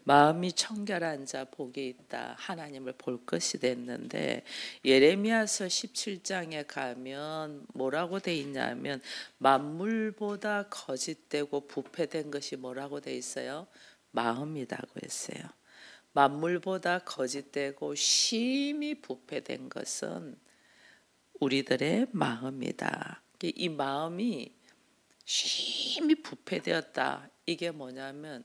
마음이 청결한 자 복이 있다. 하나님을 볼 것이 됐는데 예레미야서 17장에 가면 뭐라고 돼 있냐면 만물보다 거짓되고 부패된 것이 뭐라고 돼 있어요? 마음이라고 했어요. 만물보다 거짓되고 심히 부패된 것은 우리들의 마음이다. 이 마음이 심히 부패되었다. 이게 뭐냐면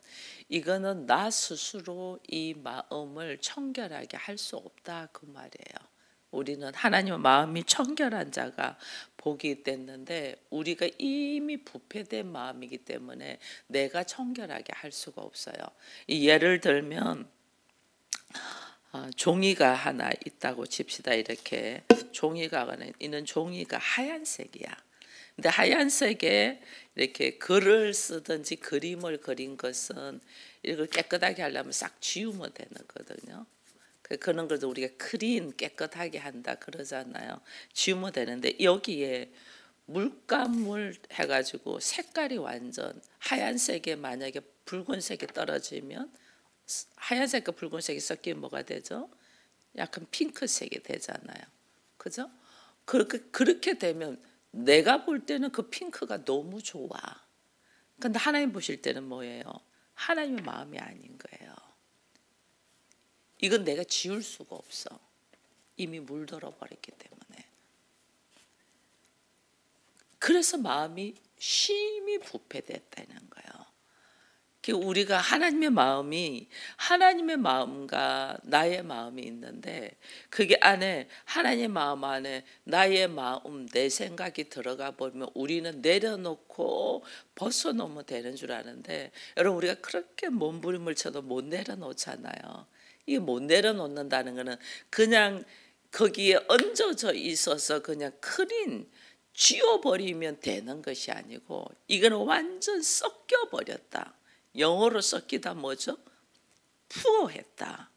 이거는 나 스스로 이 마음을 청결하게 할 수 없다 그 말이에요. 우리는 하나님의 마음이 청결한 자가 복이 됐는데 우리가 이미 부패된 마음이기 때문에 내가 청결하게 할 수가 없어요. 이 예를 들면 종이가 하나 있다고 칩시다. 이렇게 종이가 있는 종이가 하얀색이야. 근데 하얀색에 이렇게 글을 쓰든지 그림을 그린 것은 이걸 깨끗하게 하려면 싹 지우면 되는 거거든요. 그런 것도 우리가 클린 깨끗하게 한다 그러잖아요. 지우면 되는데 여기에 물감을 해가지고 색깔이 완전 하얀색에 만약에 붉은색이 떨어지면 하얀색과 붉은색이 섞이면 뭐가 되죠? 약간 핑크색이 되잖아요. 그죠? 그렇게 되면 내가 볼 때는 그 핑크가 너무 좋아. 근데 하나님 보실 때는 뭐예요? 하나님의 마음이 아닌 거예요. 이건 내가 지울 수가 없어. 이미 물들어 버렸기 때문에. 그래서 마음이 심히 부패됐다는 거예요. 우리가 하나님의 마음이 하나님의 마음과 나의 마음이 있는데 그게 안에 하나님의 마음 안에 나의 마음 내 생각이 들어가 버리면 우리는 내려놓고 벗어놓으면 되는 줄 아는데 여러분 우리가 그렇게 몸부림을 쳐도 못 내려놓잖아요. 이게 못 내려놓는다는 거는 그냥 거기에 얹어져 있어서 그냥 클린 지워버리면 되는 것이 아니고 이건 완전 섞여버렸다. 영어로 섞이다 뭐죠? 푸어했다.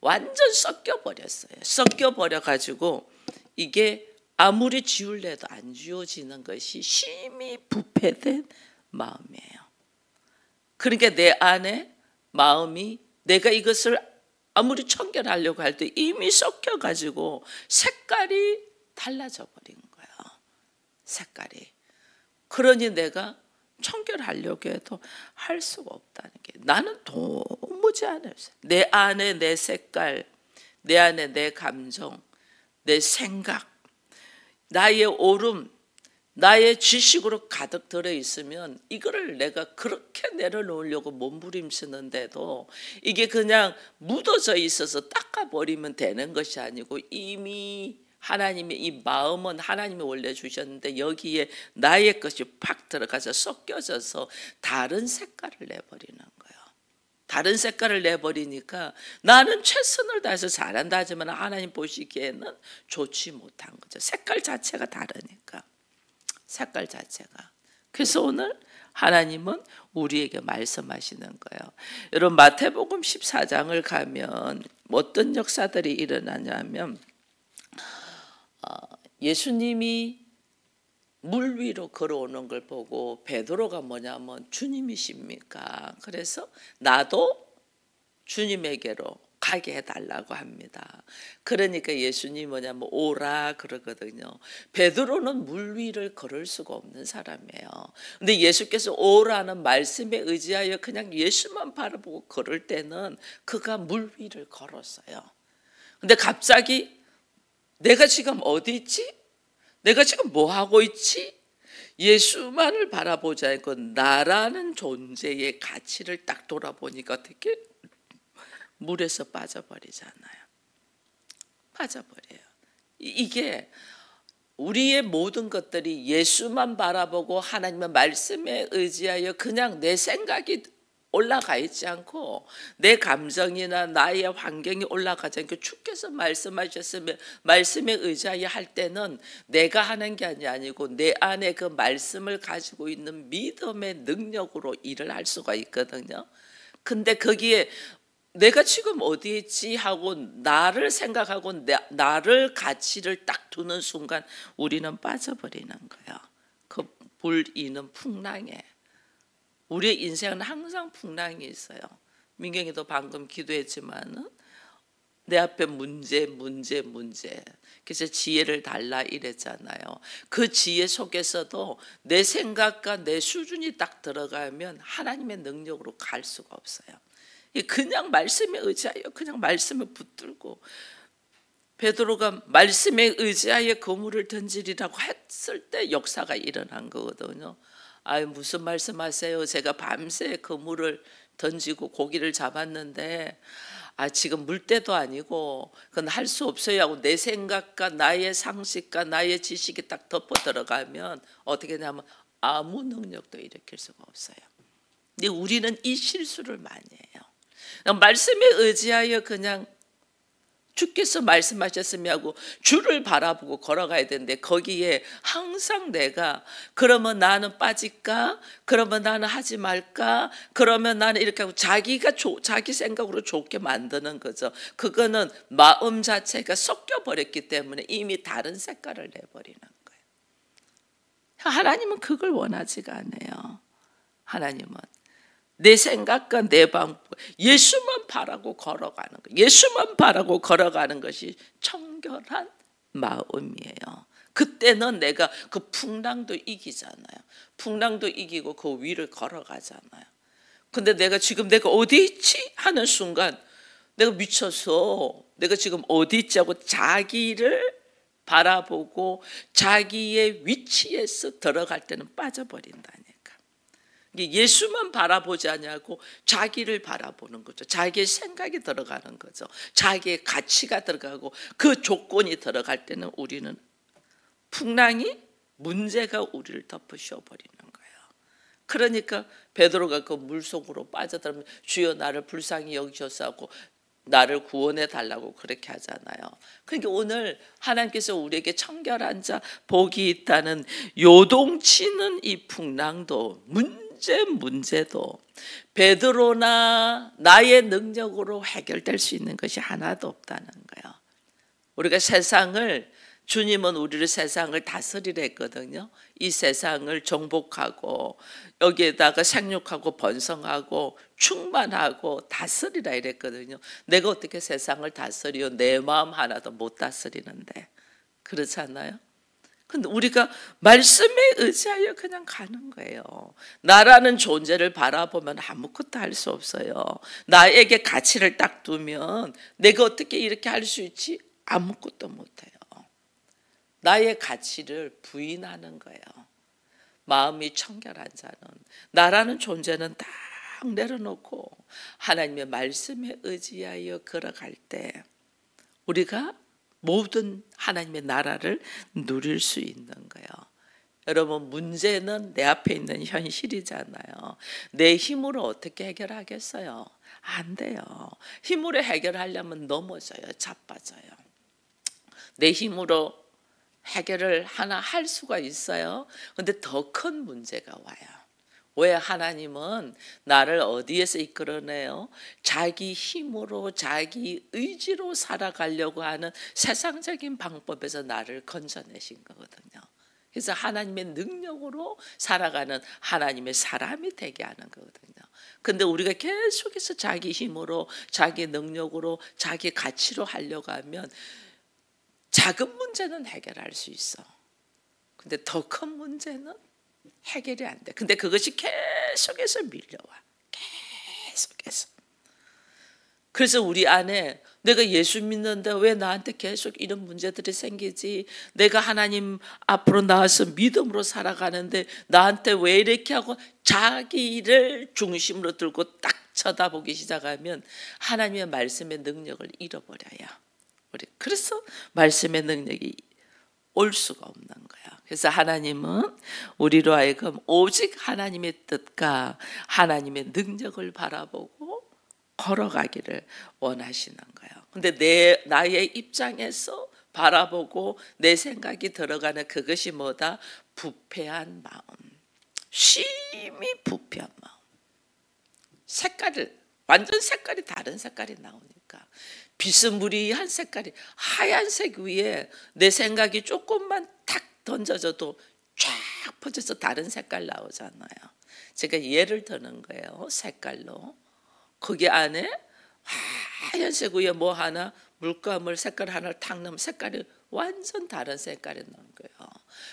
완전 섞여버렸어요. 섞여버려가지고 이게 아무리 지울래도 안 지워지는 것이 심히 부패된 마음이에요. 그러니까 내 안에 마음이 내가 이것을 아무리 청결하려고 할 때 이미 섞여가지고 색깔이 달라져 버린 거예요. 색깔이. 그러니 내가 청결하려고 해도 할 수가 없다는 게 나는 도무지 안 해요. 내 안에 내 색깔, 내 안에 내 감정, 내 생각, 나의 오름, 나의 지식으로 가득 들어있으면 이거를 내가 그렇게 내려놓으려고 몸부림치는데도 이게 그냥 묻어져 있어서 닦아버리면 되는 것이 아니고 이미 하나님의 이 마음은 하나님이 원래 주셨는데 여기에 나의 것이 팍 들어가서 섞여져서 다른 색깔을 내버리는 거예요. 다른 색깔을 내버리니까 나는 최선을 다해서 잘한다 하지만 하나님 보시기에는 좋지 못한 거죠. 색깔 자체가 다르니까. 색깔 자체가. 그래서 오늘 하나님은 우리에게 말씀하시는 거예요. 여러분 마태복음 14장을 가면 어떤 역사들이 일어나냐면 예수님이 물 위로 걸어오는 걸 보고 베드로가 뭐냐면 주님이십니까? 그래서 나도 주님에게로 가게 해달라고 합니다. 그러니까 예수님이 뭐냐면 오라 그러거든요. 베드로는 물 위를 걸을 수가 없는 사람이에요. 근데 예수께서 오라는 말씀에 의지하여 그냥 예수만 바라보고 걸을 때는 그가 물 위를 걸었어요. 근데 갑자기 내가 지금 어디 있지? 내가 지금 뭐 하고 있지? 예수만을 바라보지 않고 나라는 존재의 가치를 딱 돌아보니까 어떻게 물에서 빠져버리잖아요. 빠져버려요. 이게 우리의 모든 것들이 예수만 바라보고 하나님의 말씀에 의지하여 그냥 내 생각이 올라가 있지 않고 내 감정이나 나의 환경이 올라가지 않고 주께서 말씀하셨으면 말씀에 의지하여 할 때는 내가 하는 게 아니고 내 안에 그 말씀을 가지고 있는 믿음의 능력으로 일을 할 수가 있거든요. 근데 거기에 내가 지금 어디 있지 하고 나를 생각하고 나를 가치를 딱 두는 순간 우리는 빠져버리는 거예요. 그 불이는 풍랑에. 우리의 인생은 항상 풍랑이 있어요. 민경이도 방금 기도했지만은 내 앞에 문제. 그래서 지혜를 달라 이랬잖아요. 그 지혜 속에서도 내 생각과 내 수준이 딱 들어가면 하나님의 능력으로 갈 수가 없어요. 그냥 말씀에 의지하여 그냥 말씀을 붙들고, 베드로가 말씀에 의지하여 그물을 던지리라고 했을 때 역사가 일어난 거거든요. 아유, 무슨 말씀하세요? 제가 밤새 그물을 던지고 고기를 잡았는데 지금 물때도 아니고 그건 할 수 없어요 하고 내 생각과 나의 상식과 나의 지식이 딱 덮어 들어가면 어떻게 되냐면 아무 능력도 일으킬 수가 없어요. 근데 우리는 이 실수를 많이 해요. 말씀에 의지하여 그냥 주께서 말씀하셨으면 하고 주를 바라보고 걸어가야 되는데, 거기에 항상 내가 그러면 나는 빠질까? 그러면 나는 하지 말까? 그러면 나는 이렇게 하고 자기 생각으로 좋게 만드는 거죠. 그거는 마음 자체가 섞여 버렸기 때문에 이미 다른 색깔을 내버리는 거예요. 하나님은 그걸 원하지가 않아요. 하나님은 내 생각과 내 방법, 예수만 바라고 걸어가는 거, 예수만 바라고 걸어가는 것이 청결한 마음이에요. 그때는 내가 그 풍랑도 이기잖아요. 풍랑도 이기고 그 위를 걸어가잖아요. 근데 내가 어디 있지? 하는 순간 내가 미쳐서 내가 지금 어디 있지 하고 자기를 바라보고 자기의 위치에서 들어갈 때는 빠져버린다니까. 예수만 바라보지 않냐고 자기를 바라보는 거죠. 자기의 생각이 들어가는 거죠. 자기의 가치가 들어가고 그 조건이 들어갈 때는 우리는 풍랑이, 문제가 우리를 덮어 씌워버리는 거예요. 그러니까 베드로가 그 물속으로 빠져들면 주여 나를 불쌍히 여기셔서 하고 나를 구원해 달라고 그렇게 하잖아요. 그러니까 오늘 하나님께서 우리에게 청결한 자 복이 있다는 요동치는 이 풍랑도 문제도 베드로나 나의 능력으로 해결될 수 있는 것이 하나도 없다는 거예요. 우리가 주님은 우리를 세상을 다스리라 했거든요. 이 세상을 정복하고 여기에다가 생육하고 번성하고 충만하고 다스리라 이랬거든요. 내가 어떻게 세상을 다스려? 내 마음 하나도 못 다스리는데. 그렇지 않나요? 근데 우리가 말씀에 의지하여 그냥 가는 거예요. 나라는 존재를 바라보면 아무것도 할 수 없어요. 나에게 가치를 딱 두면 내가 어떻게 이렇게 할 수 있지? 아무것도 못해요. 나의 가치를 부인하는 거예요. 마음이 청결한 자는, 나라는 존재는 딱 내려놓고 하나님의 말씀에 의지하여 걸어갈 때 우리가 모든 하나님의 나라를 누릴 수 있는 거예요. 여러분, 문제는 내 앞에 있는 현실이잖아요. 내 힘으로 어떻게 해결하겠어요? 안 돼요. 힘으로 해결하려면 넘어져요. 자빠져요. 내 힘으로 해결을 하나 할 수가 있어요. 근데 더 큰 문제가 와요. 왜? 하나님은 나를 어디에서 이끌어내요? 자기 힘으로 자기 의지로 살아가려고 하는 세상적인 방법에서 나를 건져내신 거거든요. 그래서 하나님의 능력으로 살아가는 하나님의 사람이 되게 하는 거거든요. 근데 우리가 계속해서 자기 힘으로 자기 능력으로 자기 가치로 하려고 하면 작은 문제는 해결할 수 있어. 근데 더 큰 문제는 해결이 안 돼. 근데 그것이 계속해서 밀려와. 계속해서. 그래서 우리 안에 내가 예수 믿는데 왜 나한테 계속 이런 문제들이 생기지? 내가 하나님 앞으로 나와서 믿음으로 살아가는데 나한테 왜 이렇게 하고 자기를 중심으로 들고 딱 쳐다보기 시작하면 하나님의 말씀의 능력을 잃어버려요. 그래서 말씀의 능력이 올 수가 없는 거야. 그래서 하나님은 우리로 하여금 오직 하나님의 뜻과 하나님의 능력을 바라보고 걸어가기를 원하시는 거예요. 근데 나의 입장에서 바라보고 내 생각이 들어가는 그것이 뭐다? 부패한 마음. 심히 부패한 마음. 완전 색깔이 다른 색깔이 나오니까 비스무리한 색깔이 하얀색 위에 내 생각이 조금만 탁 던져져도 쫙 퍼져서 다른 색깔 나오잖아요. 제가 예를 드는 거예요. 색깔로. 거기 안에 하얀색 위에 뭐 하나 물감을 색깔 하나를 탁 넣으면 색깔이 완전 다른 색깔이 나는 거예요.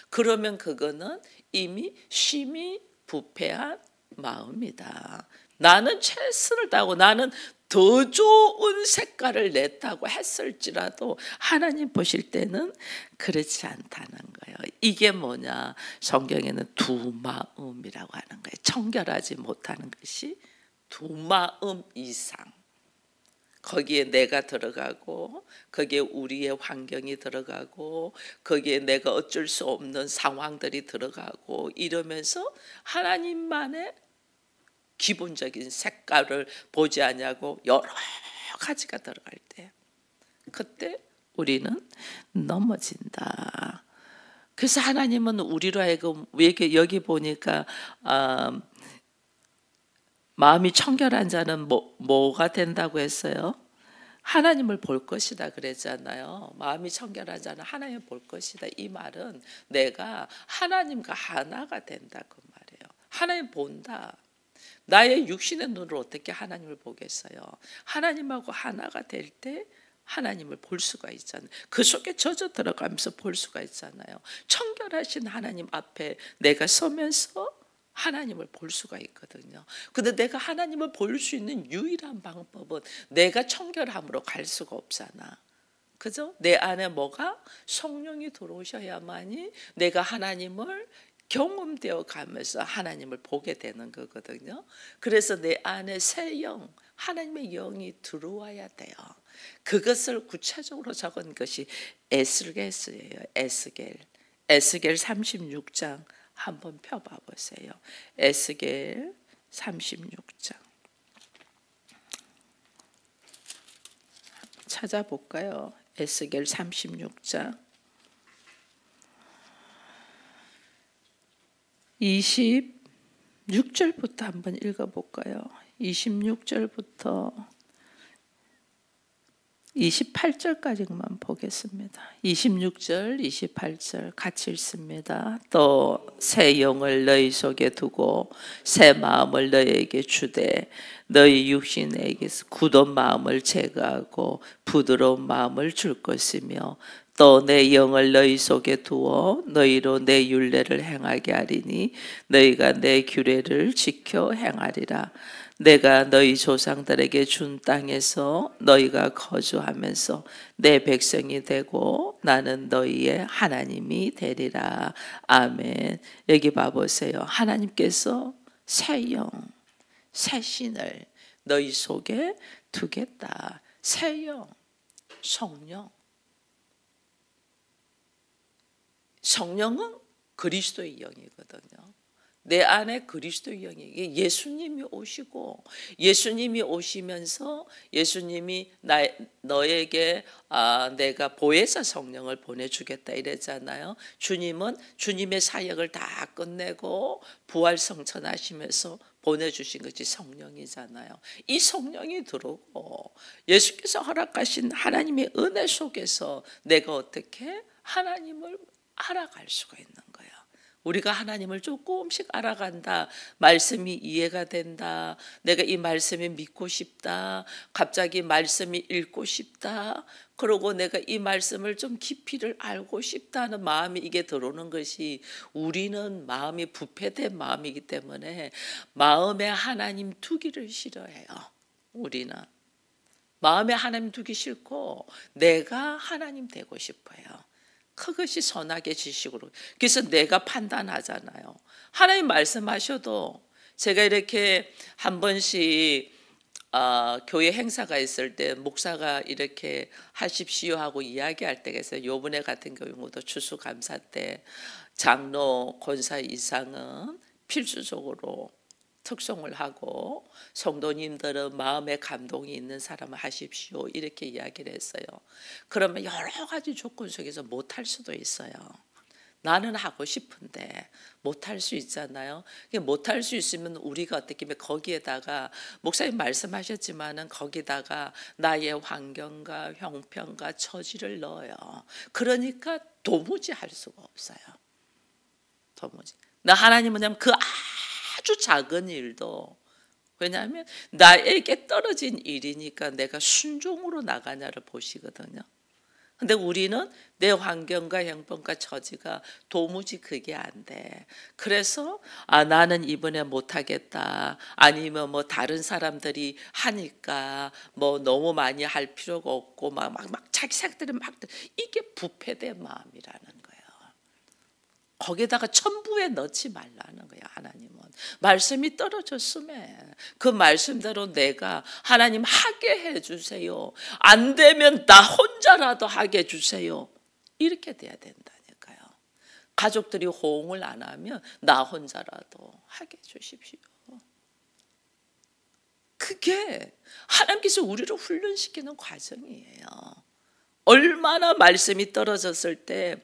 그러면 그거는 이미 심히 부패한 마음이다. 나는 최선을 다하고 나는 더 좋은 색깔을 냈다고 했을지라도 하나님 보실 때는 그렇지 않다는 거예요. 이게 뭐냐? 성경에는 두 마음이라고 하는 거예요. 청결하지 못하는 것이 두 마음 이상. 거기에 내가 들어가고 거기에 우리의 환경이 들어가고 거기에 내가 어쩔 수 없는 상황들이 들어가고 이러면서 하나님만의 기본적인 색깔을 보지 않냐고 여러 가지가 들어갈 때 그때 우리는 넘어진다. 그래서 하나님은 우리로 하여금 여기 보니까 마음이 청결한 자는 뭐가 된다고 했어요? 하나님을 볼 것이다 그랬잖아요. 마음이 청결한 자는 하나님을 볼 것이다. 이 말은 내가 하나님과 하나가 된다 그 말이에요. 하나님 본다. 나의 육신의 눈으로 어떻게 하나님을 보겠어요? 하나님하고 하나가 될 때 하나님을 볼 수가 있잖아요. 그 속에 젖어 들어가면서 볼 수가 있잖아요. 청결하신 하나님 앞에 내가 서면서 하나님을 볼 수가 있거든요. 근데 내가 하나님을 볼 수 있는 유일한 방법은 내가 청결함으로 갈 수가 없잖아. 그죠? 내 안에 뭐가? 성령이 들어오셔야만이 내가 하나님을 경험되어 가면서 하나님을 보게 되는 거거든요. 그래서 내 안에 새 영, 하나님의 영이 들어와야 돼요. 그것을 구체적으로 적은 것이 에스겔이에요. 에스겔 36장 한번 펴봐 보세요. 에스겔 36장 찾아볼까요? 에스겔 36장 26절부터 한번 읽어볼까요? 26절부터 28절까지만 보겠습니다. 26절, 28절 같이 읽습니다. 또 새 영을 너희 속에 두고 새 마음을 너희에게 주되 너희 육신에게서 굳은 마음을 제거하고 부드러운 마음을 줄 것이며 또 내 영을 너희 속에 두어 너희로 내 율례를 행하게 하리니 너희가 내 규례를 지켜 행하리라. 내가 너희 조상들에게 준 땅에서 너희가 거주하면서 내 백성이 되고 나는 너희의 하나님이 되리라. 아멘. 여기 봐보세요. 하나님께서 새 영, 새 신을 너희 속에 두겠다. 새 영, 성령. 성령은 그리스도의 영이거든요. 내 안에 그리스도의 영이 예수님이 오시고 예수님이 오시면서 예수님이 너에게 내가 보혜사 성령을 보내주겠다 이랬잖아요. 주님은 주님의 사역을 다 끝내고 부활성천하시면서 보내주신 것이 성령이잖아요. 이 성령이 들어오고 예수께서 허락하신 하나님의 은혜 속에서 내가 어떻게 하나님을 알아갈 수가 있는 거예요. 우리가 하나님을 조금씩 알아간다. 말씀이 이해가 된다. 내가 이 말씀이 믿고 싶다. 갑자기 말씀이 읽고 싶다. 그러고 내가 이 말씀을 좀 깊이를 알고 싶다는 마음이 이게 들어오는 것이 우리는 마음이 부패된 마음이기 때문에 마음에 하나님 두기를 싫어해요. 우리는. 마음에 하나님 두기 싫고 내가 하나님 되고 싶어요. 그것이 선악의 지식으로. 그래서 내가 판단하잖아요. 하나님 말씀하셔도 제가 이렇게 한 번씩 교회 행사가 있을 때 목사가 이렇게 하십시오 하고 이야기할 때가 있어요. 요번에 같은 경우도 추수감사 때 장로 권사 이상은 필수적으로 특송을 하고 성도님들은 마음에 감동이 있는 사람을 하십시오 이렇게 이야기를 했어요. 그러면 여러 가지 조건 속에서 못할 수도 있어요. 나는 하고 싶은데 못할 수 있잖아요. 못할 수 있으면 우리가 어떻게 보면 거기에다가 목사님 말씀하셨지만은 거기다가 나의 환경과 형편과 처지를 넣어요. 그러니까 도무지 할 수가 없어요. 도무지. 나 하나님은 그 아주 작은 일도 왜냐하면 나에게 떨어진 일이니까 내가 순종으로 나가냐를 보시거든요. 근데 우리는 내 환경과 형편과 처지가 도무지 그게 안 돼. 그래서 나는 이번에 못하겠다. 아니면 뭐 다른 사람들이 하니까 뭐 너무 많이 할 필요가 없고 막 자기 생각들이 막 이게 부패된 마음이라는 거예요. 거기다가 천부에 넣지 말라는 거예요. 하나님은 말씀이 떨어졌으면 그 말씀대로 내가 하나님 하게 해주세요. 안 되면 나 혼자라도 하게 해주세요. 이렇게 돼야 된다니까요. 가족들이 호응을 안 하면 나 혼자라도 하게 해주십시오. 그게 하나님께서 우리를 훈련시키는 과정이에요. 얼마나 말씀이 떨어졌을 때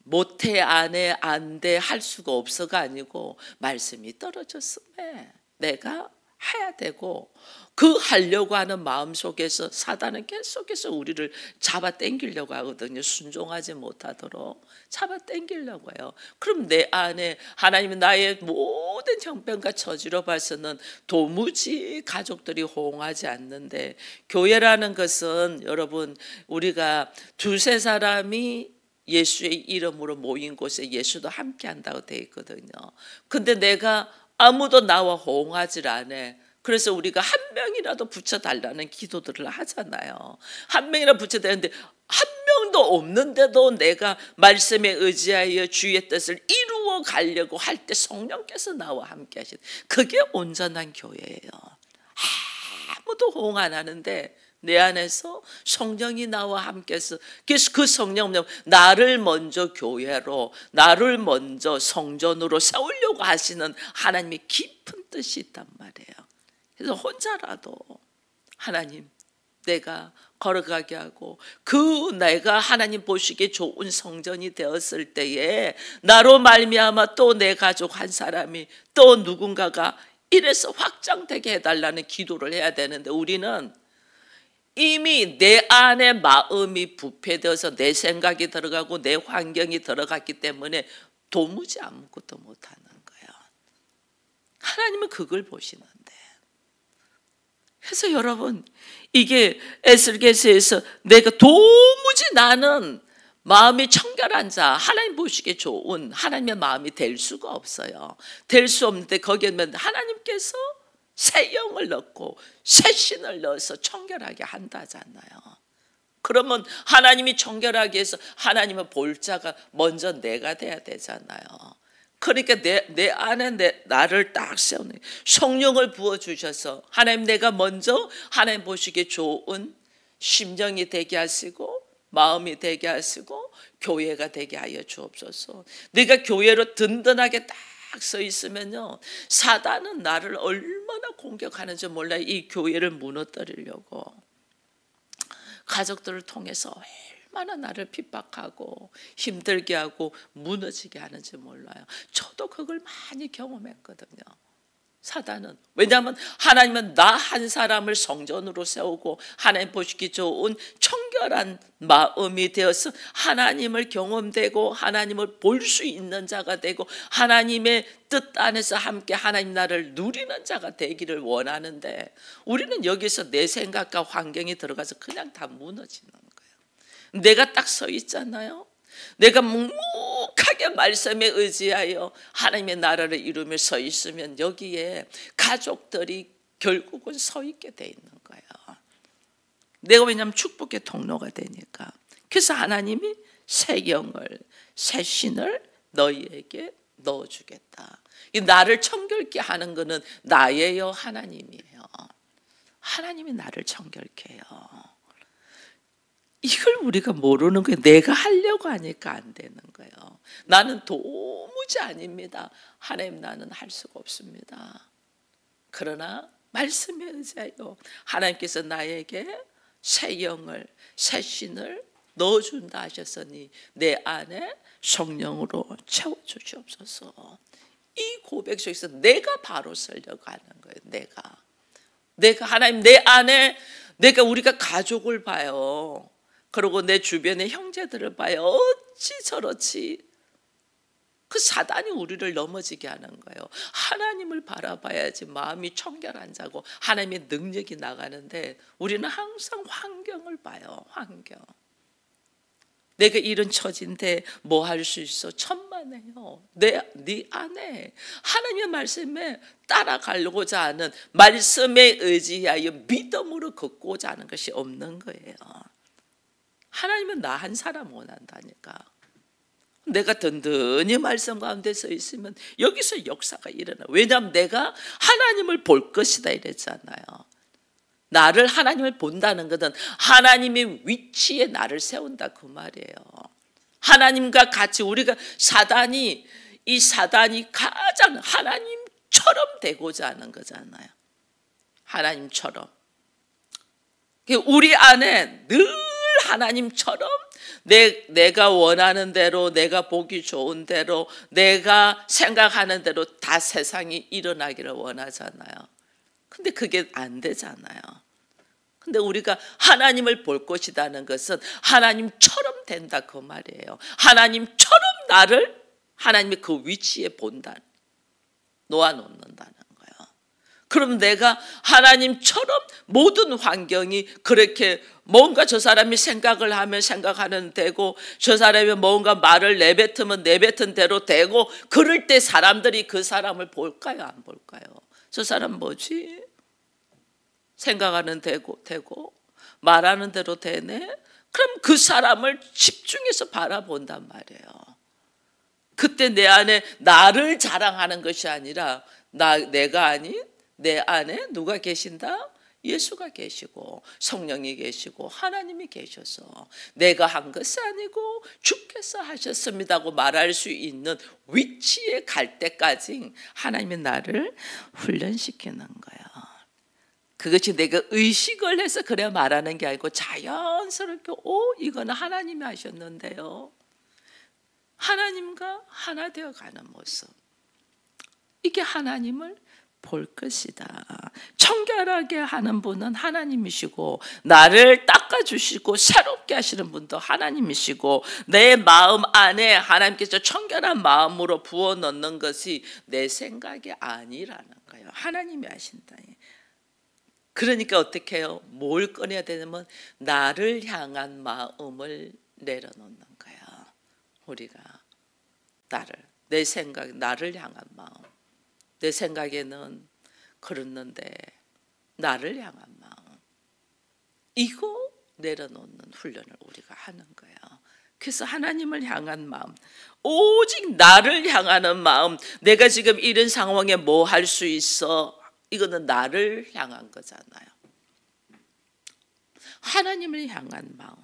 못해, 안 해, 안 돼, 할 수가 없어가 아니고 말씀이 떨어졌음에 내가 해야 되고 그 하려고 하는 마음 속에서 사단은 계속해서 우리를 잡아 당기려고 하거든요. 순종하지 못하도록 잡아 당기려고 해요. 그럼 내 안에 하나님은 나의 모든 형편과 처지로 봐서는 도무지 가족들이 호응하지 않는데, 교회라는 것은 여러분 우리가 두세 사람이 예수의 이름으로 모인 곳에 예수도 함께 한다고 되어 있거든요. 근데 내가 아무도 나와 호응하지 않아. 그래서 우리가 한 명이라도 붙여달라는 기도들을 하잖아요. 한 명이라도 붙여달라는데 한 명도 없는데도 내가 말씀에 의지하여 주의 뜻을 이루어 가려고 할 때 성령께서 나와 함께 하신, 그게 온전한 교회예요. 아무도 호응 안 하는데 내 안에서 성령이 나와 함께해서, 그래서 그 성령은 나를 먼저 교회로, 나를 먼저 성전으로 세우려고 하시는 하나님의 깊은 뜻이 있단 말이에요. 그래서 혼자라도 하나님 내가 걸어가게 하고 그 내가 하나님 보시기에 좋은 성전이 되었을 때에 나로 말미암아 또 내 가족 한 사람이 또 누군가가 이래서 확장되게 해달라는 기도를 해야 되는데, 우리는 이미 내 안에 마음이 부패되어서 내 생각이 들어가고 내 환경이 들어갔기 때문에 도무지 아무것도 못하는 거예요. 하나님은 그걸 보시는데. 그래서 여러분, 이게 에스겔서에서 내가 도무지 나는 마음이 청결한 자, 하나님 보시기에 좋은 하나님의 마음이 될 수가 없어요. 될 수 없는데 거기에는 하나님께서 새 영을 넣고 새 신을 넣어서 청결하게 한다잖아요. 그러면 하나님이 청결하게 해서 하나님을 볼 자가 먼저 내가 돼야 되잖아요. 그러니까 내 안에 나를 딱 세우는 성령을 부어주셔서 하나님 내가 먼저 하나님 보시기에 좋은 심정이 되게 하시고 마음이 되게 하시고 교회가 되게 하여 주옵소서. 내가 교회로 든든하게 딱 서 있으면요, 사단은 나를 얼마나 공격하는지 몰라요. 이 교회를 무너뜨리려고 가족들을 통해서 얼마나 나를 핍박하고 힘들게 하고 무너지게 하는지 몰라요. 저도 그걸 많이 경험했거든요. 사단은, 왜냐하면 하나님은 나 한 사람을 성전으로 세우고 하나님 보시기 좋은 청결한 마음이 되어서 하나님을 경험되고 하나님을 볼 수 있는 자가 되고 하나님의 뜻 안에서 함께 하나님 나라를 누리는 자가 되기를 원하는데, 우리는 여기서 내 생각과 환경이 들어가서 그냥 다 무너지는 거예요. 내가 딱 서 있잖아요. 내가 묵묵하게 말씀에 의지하여 하나님의 나라를 이루며 서 있으면 여기에 가족들이 결국은 서 있게 돼 있는 거예요. 내가 왜냐하면 축복의 통로가 되니까. 그래서 하나님이 새 영을, 새 신을 너희에게 넣어주겠다. 이 나를 청결케 하는 것은 나예요, 하나님이에요. 하나님이 나를 청결케 해요. 이걸 우리가 모르는 거예요. 내가 하려고 하니까 안 되는 거예요. 나는 도무지 아닙니다. 하나님 나는 할 수가 없습니다. 그러나 말씀에 의지하여 하나님께서 나에게 새 영을, 새 신을 넣어준다 하셨으니 내 안에 성령으로 채워주시옵소서. 이 고백 속에서 내가 바로 서려고 하는 거예요. 내가 하나님 내 안에 우리가 가족을 봐요. 그리고 내 주변의 형제들을 봐요. 어찌 저렇지 그 사단이 우리를 넘어지게 하는 거예요. 하나님을 바라봐야지 마음이 청결한 자고 하나님의 능력이 나가는데 우리는 항상 환경을 봐요. 환경. 내가 이런 처지인데 뭐 할 수 있어? 천만에요. 네 안에 하나님의 말씀에 따라가려고자 하는, 말씀에 의지하여 믿음으로 걷고자 하는 것이 없는 거예요. 하나님은 나 한 사람 원한다니까. 내가 든든히 말씀 가운데 서 있으면 여기서 역사가 일어나. 왜냐하면 내가 하나님을 볼 것이다 이랬잖아요. 나를 하나님을 본다는 것은 하나님의 위치에 나를 세운다 그 말이에요. 하나님과 같이 우리가 이 사단이 가장 하나님처럼 되고자 하는 거잖아요. 하나님처럼. 우리 안에 늘 하나님처럼 내가 원하는 대로, 내가 보기 좋은 대로, 내가 생각하는 대로 다 세상이 일어나기를 원하잖아요. 근데 그게 안 되잖아요. 근데 우리가 하나님을 볼 것이라는 것은 하나님처럼 된다 그 말이에요. 하나님처럼 나를 하나님의 그 위치에 본다, 놓아놓는다는 거예요. 그럼 내가 하나님처럼 모든 환경이 그렇게 뭔가 저 사람이 생각을 하면 생각하는 되고, 저 사람이 뭔가 말을 내뱉으면 내뱉은 대로 되고, 그럴 때 사람들이 그 사람을 볼까요? 안 볼까요? 저 사람 뭐지? 생각하는 되고 말하는 대로 되네? 그럼 그 사람을 집중해서 바라본단 말이에요. 그때 내 안에 나를 자랑하는 것이 아니라 내가 아닌 내 안에 누가 계신다? 예수가 계시고 성령이 계시고 하나님이 계셔서 내가 한 것이 아니고 주께서 하셨습니다고 말할 수 있는 위치에 갈 때까지 하나님이 나를 훈련시키는 거예요. 그것이 내가 의식을 해서 그래 말하는 게 아니고 자연스럽게 이거는 하나님이 하셨는데요. 하나님과 하나 되어가는 모습. 이게 하나님을 볼 것이다. 청결하게 하는 분은 하나님이시고 나를 닦아주시고 새롭게 하시는 분도 하나님이시고 내 마음 안에 하나님께서 청결한 마음으로 부어넣는 것이 내 생각이 아니라는 거예요. 하나님이 하신다. 그러니까 어떻게 해요? 뭘 꺼내야 되냐면 나를 향한 마음을 내려놓는 거예요. 우리가 내 생각, 나를 향한 마음. 내 생각에는 그렇는데 나를 향한 마음. 이거 내려놓는 훈련을 우리가 하는 거예요. 그래서 하나님을 향한 마음, 오직 나를 향하는 마음. 내가 지금 이런 상황에 뭐 할 수 있어? 이거는 나를 향한 거잖아요. 하나님을 향한 마음.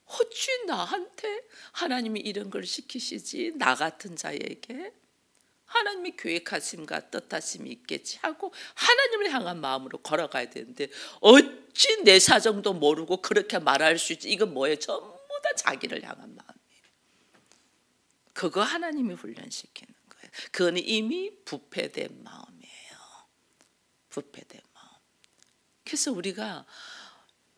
어찌 나한테 하나님이 이런 걸 시키시지? 나 같은 자에게 하나님이 계획하심과 뜻하심이 있겠지 하고 하나님을 향한 마음으로 걸어가야 되는데 어찌 내 사정도 모르고 그렇게 말할 수 있지? 이건 뭐예요? 전부 다 자기를 향한 마음이에요. 그거 하나님이 훈련시키는 거예요. 그건 이미 부패된 마음이에요. 부패된 마음. 그래서 우리가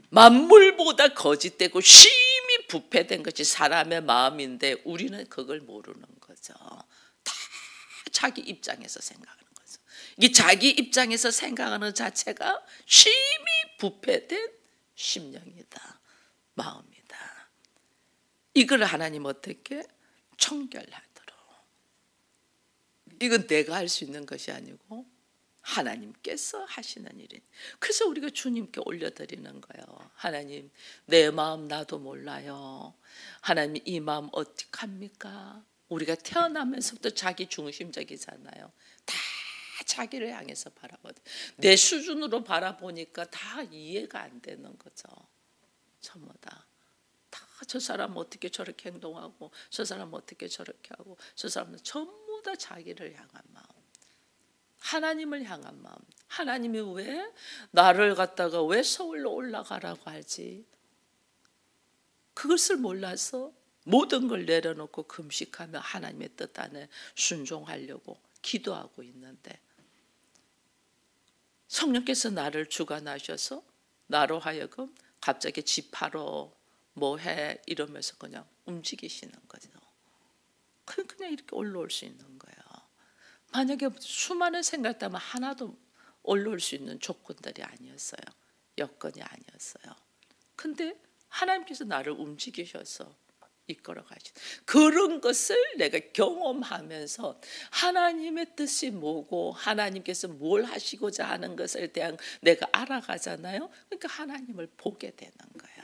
만물보다 거짓되고 심히 부패된 것이 사람의 마음인데 우리는 그걸 모르는 거죠. 다 자기 입장에서 생각하는 거죠. 이 자기 입장에서 생각하는 자체가 심히 부패된 심령이다. 마음이다. 이걸 하나님 어떻게? 청결하도록. 이건 내가 할 수 있는 것이 아니고 하나님께서 하시는 일인. 그래서 우리가 주님께 올려드리는 거예요. 하나님, 내 마음 나도 몰라요. 하나님, 이 마음 어떡합니까? 우리가 태어나면서부터 자기 중심적이잖아요. 다 자기를 향해서 바라보거든. 내 수준으로 바라보니까 다 이해가 안 되는 거죠. 전부 다. 저 사람 어떻게 저렇게 행동하고 저 사람 어떻게 저렇게 하고 저 사람은 전부 다 자기를 향한 마음. 하나님을 향한 마음. 하나님이 왜 나를 갖다가 왜 서울로 올라가라고 하지? 그것을 몰라서 모든 걸 내려놓고 금식하며 하나님의 뜻 안에 순종하려고 기도하고 있는데 성령께서 나를 주관하셔서 나로 하여금 갑자기 집 팔어 뭐해 이러면서 그냥 움직이시는 거죠. 그냥 이렇게 올라올 수 있는 거예요. 만약에 수많은 생각다면 하나도 올라올 수 있는 조건들이 아니었어요. 여건이 아니었어요. 근데 하나님께서 나를 움직이셔서 이끌어 가신 그런 것을 내가 경험하면서 하나님의 뜻이 뭐고 하나님께서 뭘 하시고자 하는 것에 대한 내가 알아가잖아요. 그러니까 하나님을 보게 되는 거예요.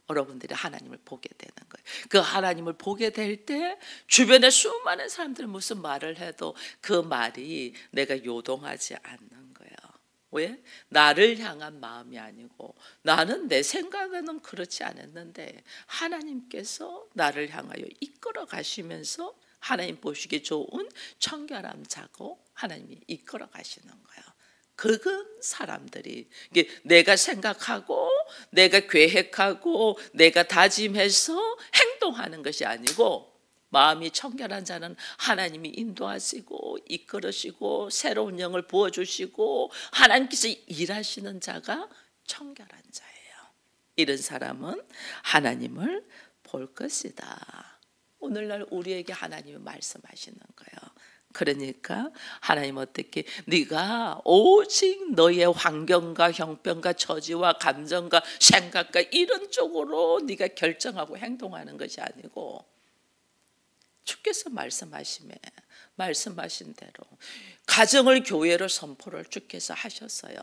여러분들이 하나님을 보게 되는 거예요. 그 하나님을 보게 될 때 주변에 수많은 사람들이 무슨 말을 해도 그 말이 내가 요동하지 않는 거예요. 왜? 나를 향한 마음이 아니고 나는 내 생각에는 그렇지 않았는데 하나님께서 나를 향하여 이끌어 가시면서 하나님 보시기 좋은 청결함 자고 하나님이 이끌어 가시는 거예요. 그건 사람들이 내가 생각하고 내가 계획하고 내가 다짐해서 행동하는 것이 아니고 마음이 청결한 자는 하나님이 인도하시고 이끌으시고 새로운 영을 부어주시고 하나님께서 일하시는 자가 청결한 자예요. 이런 사람은 하나님을 볼 것이다. 오늘날 우리에게 하나님이 말씀하시는 거예요. 그러니까 하나님 어떻게 네가 오직 너의 환경과 형편과 처지와 감정과 생각과 이런 쪽으로 네가 결정하고 행동하는 것이 아니고 주께서 말씀하신 대로 가정을 교회로 선포를 주께서 하셨어요.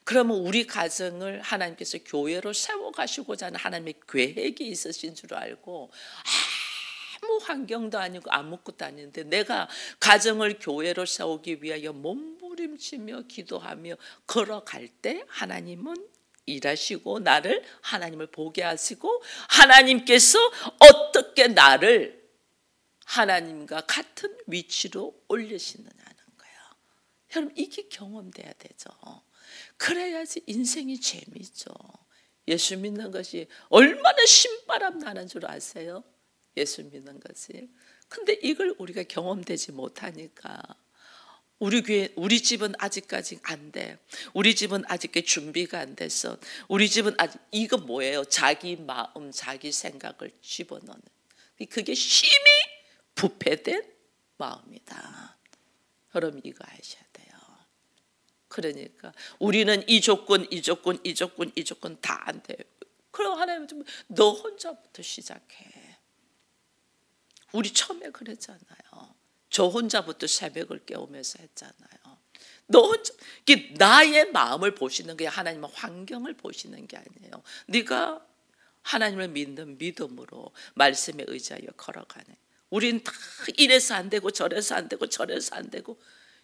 그러면 우리 가정을 하나님께서 교회로 세워가시고자 하는 하나님의 계획이 있으신 줄 알고 아무 환경도 아니고 아무것도 아닌데 내가 가정을 교회로 세우기 위하여 몸부림치며 기도하며 걸어갈 때 하나님은 일하시고 나를 하나님을 보게 하시고 하나님께서 어떻게 나를 하나님과 같은 위치로 올리시느냐는 거예요. 여러분 이게 경험돼야 되죠. 그래야지 인생이 재미있죠. 예수 믿는 것이 얼마나 신바람 나는 줄 아세요? 예수 믿는 것이. 근데 이걸 우리가 경험되지 못하니까 우리 집은 아직까지 안 돼. 우리 집은 아직까지 준비가 안 됐어. 우리 집은 아직 이거 뭐예요? 자기 마음, 자기 생각을 집어넣는. 그게 심히 부패된 마음이다. 여러분 이거 아셔야 돼요. 그러니까 우리는 이 조건 다 안 돼요. 그럼 하나님은 너 혼자부터 시작해. 우리 처음에 그랬잖아요. 저 혼자부터 새벽을 깨우면서 했잖아요. 너 혼자 나의 마음을 보시는 게 하나님의 환경을 보시는 게 아니에요. 네가 하나님을 믿는 믿음으로 말씀에 의지하여 걸어가네. 우린 다 이래서 안 되고 저래서 안 되고 저래서 안 되고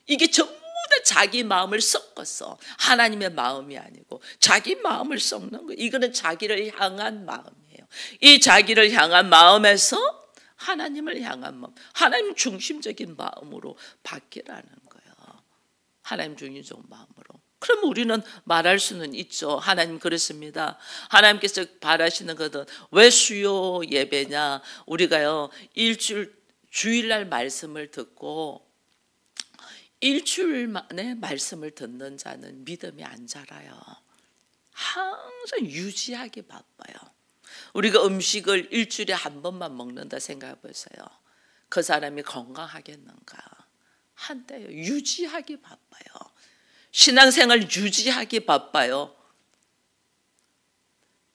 이게 전부 다 자기 마음을 섞었어. 하나님의 마음이 아니고 자기 마음을 섞는 거예요. 이거는 자기를 향한 마음이에요. 이 자기를 향한 마음에서 하나님을 향한 마음, 하나님 중심적인 마음으로 바뀌라는 거예요. 하나님 중심적인 마음으로. 그럼 우리는 말할 수는 있죠. 하나님 그렇습니다. 하나님께서 바라시는 것은 왜 수요 예배냐. 우리가요 주일날 말씀을 듣고 일주일 만에 말씀을 듣는 자는 믿음이 안 자라요. 항상 유지하기 바빠요. 우리가 음식을 일주일에 한 번만 먹는다 생각해 보세요. 그 사람이 건강하겠는가? 한때요. 유지하기 바빠요. 신앙생활 유지하기 바빠요.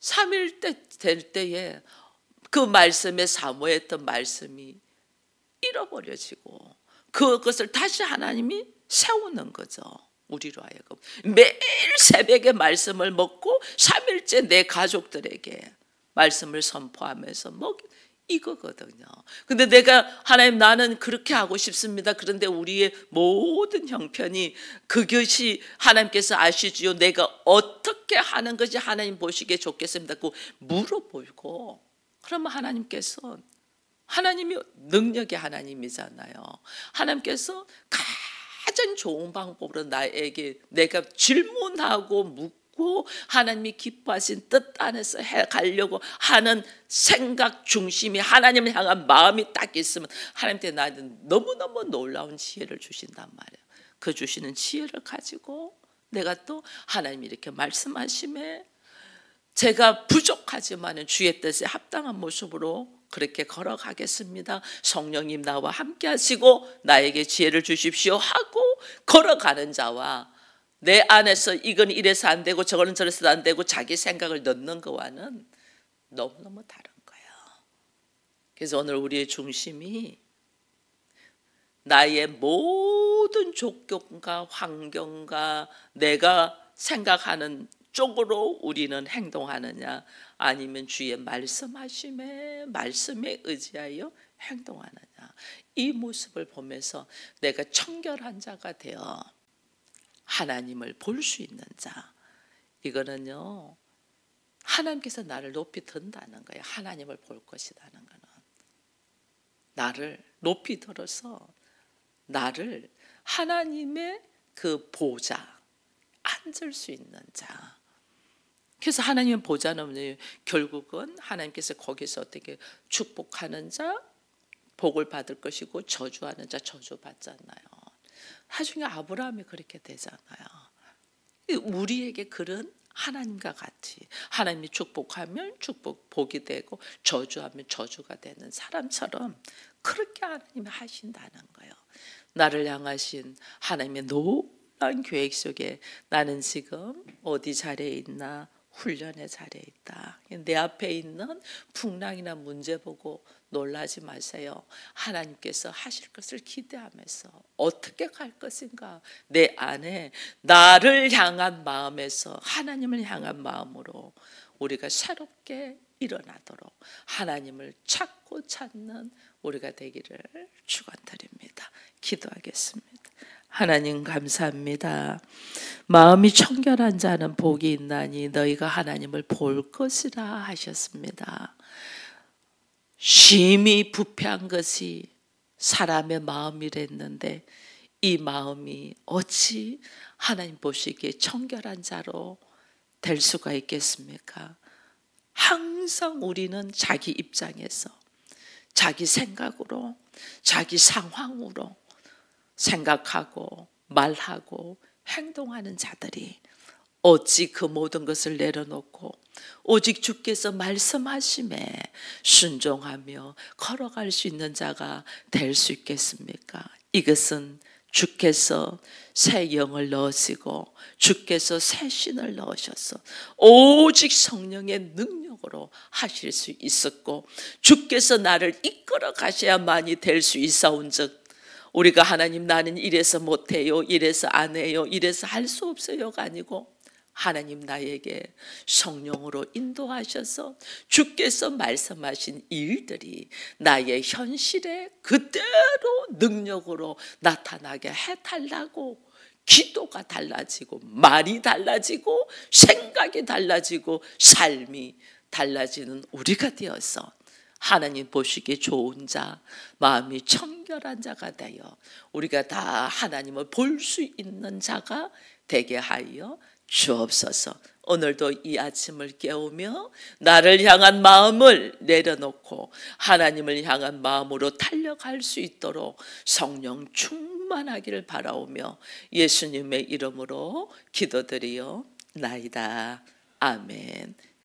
3일 때 될 때에 그 말씀에 사모했던 말씀이 잃어버려지고 그것을 다시 하나님이 세우는 거죠. 우리로 하여금 매일 새벽에 말씀을 먹고 3일째 내 가족들에게 말씀을 선포하면서 이거거든요. 근데 내가 하나님 나는 그렇게 하고 싶습니다. 그런데 우리의 모든 형편이 그것이 하나님께서 아시지요. 내가 어떻게 하는 것이 하나님 보시기에 좋겠습니다. 그 물어보고 그러면 하나님께서 하나님이 능력의 하나님이잖아요. 하나님께서 가장 좋은 방법으로 나에게 내가 질문하고 묻고 하나님이 기뻐하신 뜻 안에서 해가려고 하는 생각 중심이 하나님을 향한 마음이 딱 있으면 하나님께 나는 너무너무 놀라운 지혜를 주신단 말이에요. 그 주시는 지혜를 가지고 내가 또 하나님이 이렇게 말씀하심에 제가 부족하지만 주의 뜻에 합당한 모습으로 그렇게 걸어가겠습니다. 성령님 나와 함께 하시고 나에게 지혜를 주십시오 하고 걸어가는 자와 내 안에서 이건 이래서 안 되고 저거는 저래서 안 되고 자기 생각을 넣는 거와는 너무너무 다른 거예요. 그래서 오늘 우리의 중심이 나의 모든 조건과 환경과 내가 생각하는 쪽으로 우리는 행동하느냐, 아니면 주의 말씀에 의지하여 행동하느냐. 이 모습을 보면서 내가 청결한 자가 되어 하나님을 볼 수 있는 자, 이거는요 하나님께서 나를 높이 든다는 거예요. 하나님을 볼 것이라는 거는 나를 높이 들어서 나를 하나님의 그 보좌 앉을 수 있는 자. 그래서 하나님의 보좌는 결국은 하나님께서 거기서 어떻게 축복하는 자 복을 받을 것이고 저주하는 자 저주받잖아요. 나중에 아브라함이 그렇게 되잖아요. 우리에게 그런 하나님과 같이 하나님이 축복하면 복이 되고 저주하면 저주가 되는 사람처럼 그렇게 하나님이 하신다는 거예요. 나를 향하신 하나님의 놀라운 계획 속에 나는 지금 어디 자리에 있나? 훈련의 자리에 있다. 내 앞에 있는 풍랑이나 문제 보고 놀라지 마세요. 하나님께서 하실 것을 기대하면서 어떻게 갈 것인가, 내 안에 나를 향한 마음에서 하나님을 향한 마음으로 우리가 새롭게 일어나도록 하나님을 찾고 찾는 우리가 되기를 축원드립니다. 기도하겠습니다. 하나님 감사합니다. 마음이 청결한 자는 복이 있나니 너희가 하나님을 볼 것이라 하셨습니다. 심히 부패한 것이 사람의 마음이랬는데 이 마음이 어찌 하나님 보시기에 청결한 자로 될 수가 있겠습니까? 항상 우리는 자기 입장에서 자기 생각으로 자기 상황으로 생각하고 말하고 행동하는 자들이 어찌 그 모든 것을 내려놓고 오직 주께서 말씀하심에 순종하며 걸어갈 수 있는 자가 될 수 있겠습니까? 이것은 주께서 새 영을 넣으시고 주께서 새 신을 넣으셔서 오직 성령의 능력으로 하실 수 있었고 주께서 나를 이끌어 가셔야만이 될 수 있사온즉 우리가 하나님 나는 이래서 못해요, 이래서 안 해요, 이래서 할 수 없어요가 아니고 하나님 나에게 성령으로 인도하셔서 주께서 말씀하신 일들이 나의 현실에 그대로 능력으로 나타나게 해달라고 기도가 달라지고 말이 달라지고 생각이 달라지고 삶이 달라지는 우리가 되어서 하나님 보시기에 좋은 자, 마음이 청결한 자가 되어 우리가 다 하나님을 볼 수 있는 자가 되게 하여 주옵소서. 오늘도 이 아침을 깨우며 나를 향한 마음을 내려놓고 하나님을 향한 마음으로 달려갈 수 있도록 성령 충만하기를 바라오며 예수님의 이름으로 기도드리옵나이다. 아멘.